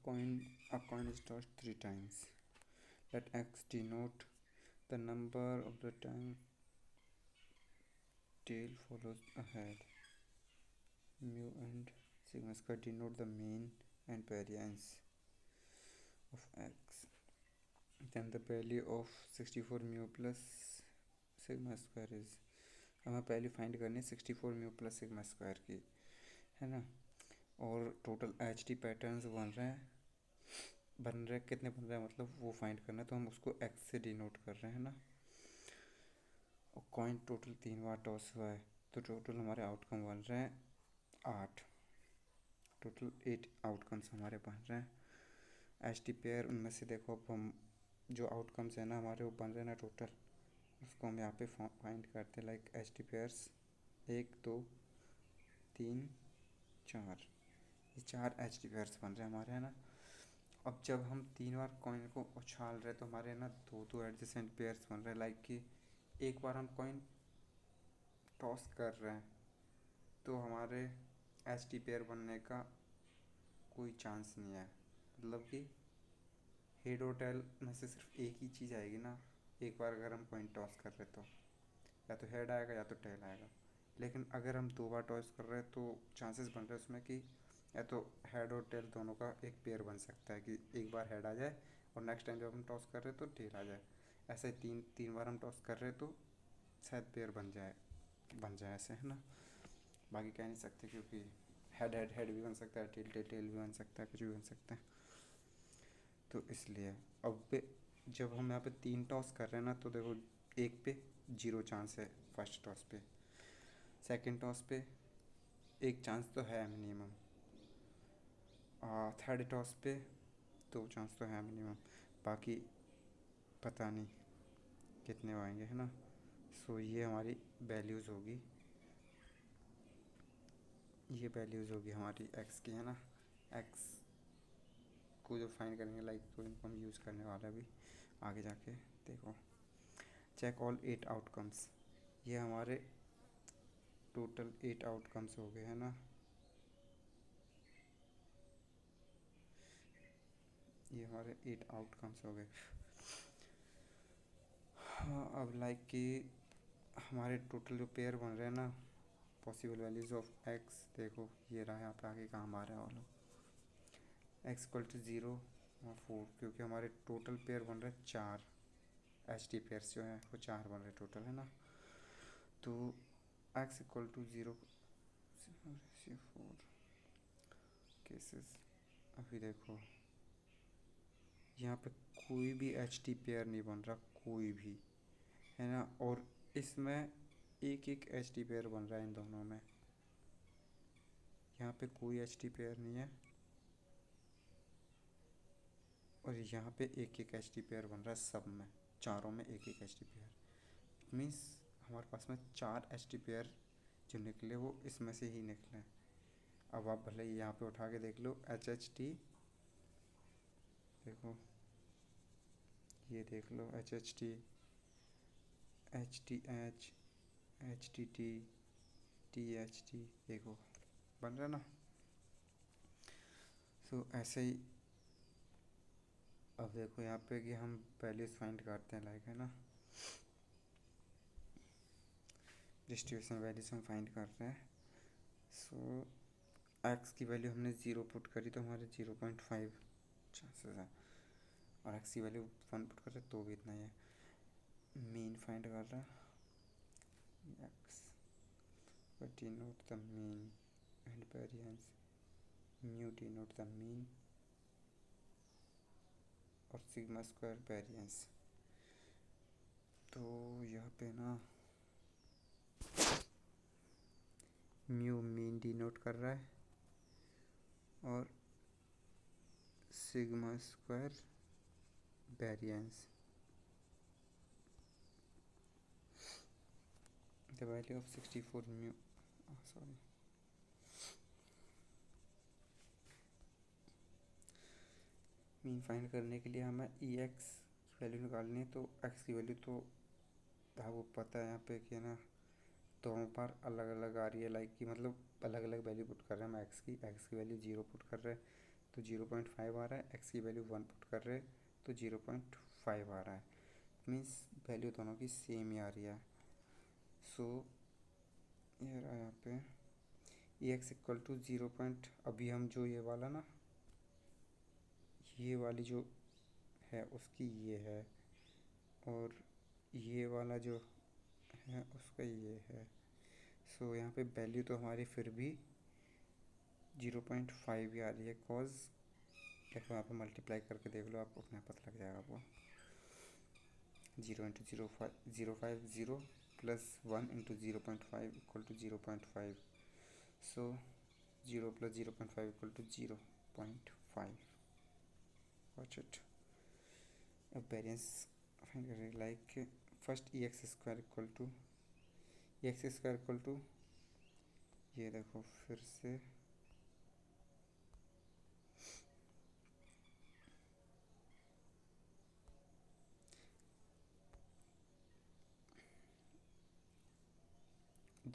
A coin is tossed 3 times. Let x denote the number of the time tail follows ahead. Mu and sigma square denote the mean and variance of x. Then the value of 64 mu plus sigमा square is, हमें पहले find करनी है 64 mu plus sigma square की, है ना। और total H T patterns बन रहे कितने बन रहे हैं मतलब वो फाइंड करना है, तो हम उसको एक्स से डिनोट कर रहे हैं ना। और कॉइन टोटल 3 बार टॉस हुआ है, तो टोटल हमारे आउटकम बन रहे हैं 8। टोटल 8 आउटकम्स हमारे बन रहे हैं एच टी पेयर। उनमें से देखो अब हम जो आउटकम्स है ना हमारे वो बन रहे हैं ना टोटल, उसको हम यहाँ पे फाइंड करते हैं। लाइक एच टी पेयर्स 1 2 3 4, ये 4 एच टी पेयर्स बन रहे हैं हमारे, है ना। अब जब हम 3 बार कॉइन को उछाल रहे तो हमारे ना दो एडजेसेंट पेयर्स बन रहे हैं। लाइक कि एक बार हम कॉइन टॉस कर रहे हैं तो हमारे एच टी पेयर बनने का कोई चांस नहीं है। मतलब कि हेड और टेल में से सिर्फ एक ही चीज़ आएगी ना, एक बार अगर हम कॉइन टॉस कर रहे तो या तो हेड आएगा या तो टेल आएगा। लेकिन अगर हम 2 बार टॉस कर रहे हैं तो चांसेस बन रहे हैं उसमें कि या तो हेड और टेल दोनों का एक पेयर बन सकता है, कि एक बार हेड आ जाए और नेक्स्ट टाइम जब हम टॉस कर रहे हैं तो टेल आ जाए। ऐसे तीन बार हम टॉस कर रहे हैं तो शायद पेयर बन जाए ऐसे, है ना। बाकी कह नहीं सकते क्योंकि हेड हेड हेड भी बन सकता है, टेल टेल टेल भी बन सकता है, कुछ भी बन सकता है। तो इसलिए अब जब हम यहाँ पे 3 टॉस कर रहे हैं ना तो देखो एक पे 0 चांस है फर्स्ट टॉस पे, सेकंड टॉस पे एक चांस तो है मिनिमम, थर्ड टॉस पे 2 चांस तो है मिनिमम, बाकी पता नहीं कितने आएंगे, है ना। सो ये हमारी वैल्यूज़ होगी, ये वैल्यूज़ होगी हमारी एक्स की, है ना। एक्स को जो फाइंड करेंगे लाइक तो इनको हम यूज़ करने वाला भी आगे जाके। देखो चेक ऑल 8 आउटकम्स, ये हमारे टोटल 8 आउटकम्स हो गए, है ना। ये हमारे 8 आउटकम्स हो गए। हाँ अब लाइक कि हमारे टोटल जो पेयर बन रहे हैं ना पॉसिबल वैल्यूज़ ऑफ एक्स, देखो ये रहा यहाँ पे आगे काम आ रहा है वालों, एक्स इक्वल टू 0 और 4, क्योंकि हमारे टोटल पेयर बन रहे हैं 4, एच टी पेयर्स जो हैं वो 4 बन रहे टोटल, है ना। तो एक्स इक्वल टू 0 4 केसेस, अभी देखो यहाँ पे कोई भी एच टी पेयर नहीं बन रहा, कोई भी, है ना। और इसमें एक एक एच टी पेयर बन रहा है इन दोनों में, यहाँ पे कोई एच टी पेयर नहीं है और यहाँ पे एक एक एच टी पेयर बन रहा है, सब में चारों में एक एक एच टी पेयर। मीन्स हमारे पास में 4 एच टी पेयर जो निकले वो इसमें से ही निकले। अब आप भले ही यहाँ पे उठा के देख लो एच एच टी, देखो ये देख लो H H T, H T H, H T T, T H T, देखो बन रहा ना। सो ऐसे ही अब देखो यहाँ पे कि हम वैल्यूज फाइंड करते हैं लाइक, है ना। डिस्ट्रीब्यूशन वैल्यूज हम फाइंड कर रहे हैं। सो एक्स की वैल्यू हमने 0 पुट करी तो हमारे 0.5 चांसेस है, और एक्स की वैल्यू 1 पुट कर रहे तो भी इतना ही है। मीन फाइंड कर रहा है x denote the mean and variance, mu denote the mean और सिग्मा स्क्वायर वेरिएंस। तो यहाँ पे ना म्यू मीन डिनोट कर रहा है और sigma square variance, the value of 64 mu, sorry mean find करने के लिए हमें ई एक्स की वैल्यू निकालनी है। तो एक्स की वैल्यू तो आपको पता है यहाँ पे कि ना दोनों बार अलग अलग आ रही है, लाइक कि मतलब अलग अलग वैल्यू पुट कर रहे हैं हम एक्स की वैल्यू 0 पुट कर रहे हैं तो 0.5 आ रहा है, एक्स की वैल्यू 1 पुट कर रहे तो 0.5 आ रहा है, मीन्स वैल्यू दोनों की सेम ही आ रही है। सो ये रहा यहाँ पे ई एक्स इक्वल टू 0 पॉइंट, अभी हम जो ये वाला ना, ये वाली जो है उसकी ये है, और ये वाला जो है उसका ये है। सो यहाँ पे वैल्यू तो हमारी फिर भी 0.5 ही आ रही है, कॉज देखो यहाँ पे मल्टीप्लाई करके देख लो, आपको अपने पता लग जाएगा आपको। 0 plus 1 into 0.5 equal to 0.5। So 0 plus 0.5 equal to 0.5। Watch it. अब वेरिएंस फाइंड करें, like first E x square equal to ये देखो फिर से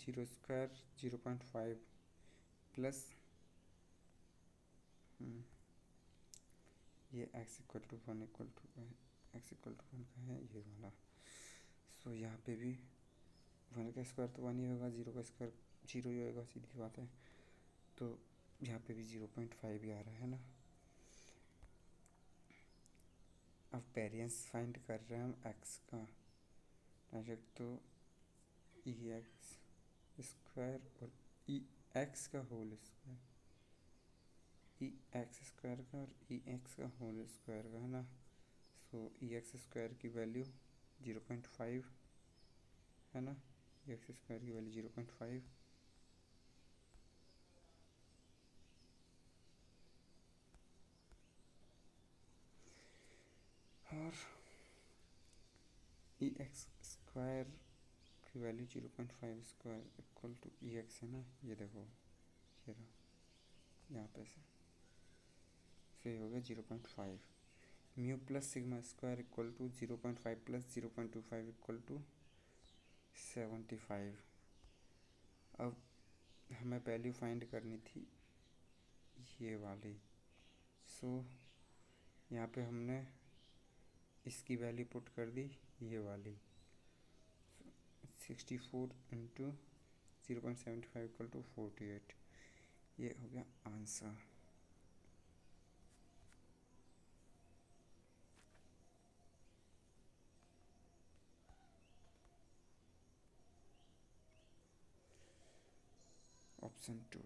0 स्क्वायर 0.5 प्लस ये x equal to 1 x equal to 1 का है ये वाला। सो यहाँ पे भी 1 का स्क्वायर तो 1 ही होगा, 0 का स्क्वायर 0 ही होगा, सीधी बात है। तो यहाँ पे भी 0.5 ही आ रहा है ना। अब वेरिएंस फाइंड कर रहे हैं हम x का, डायरेक्ट तो ई एक्स स्क्वायर और ई एक्स का whole square, E x square का और ई एक्स का होल स्क्वायर का है ना। सो ई एक्स स्क्वायर की वैल्यू 0.5 है ना, ई एक्स स्क्वायर की वैल्यू 0.5, और ई एक्स स्क्वायर की value 0.5 square equal to E x है ना। ये देखो ये रहा यहाँ पे से हो गया 0.5। Mu plus sigma square equal to 0.5 plus 0.25 equal to 75। अब हमें वैल्यू फाइंड करनी थी ये वाली। सो यहाँ पे हमने इसकी वैल्यू पुट कर दी ये वाली, 64 इंटू 0.75 इक्वल टू 48। ये हो गया आंसर। ऑप्शन 2।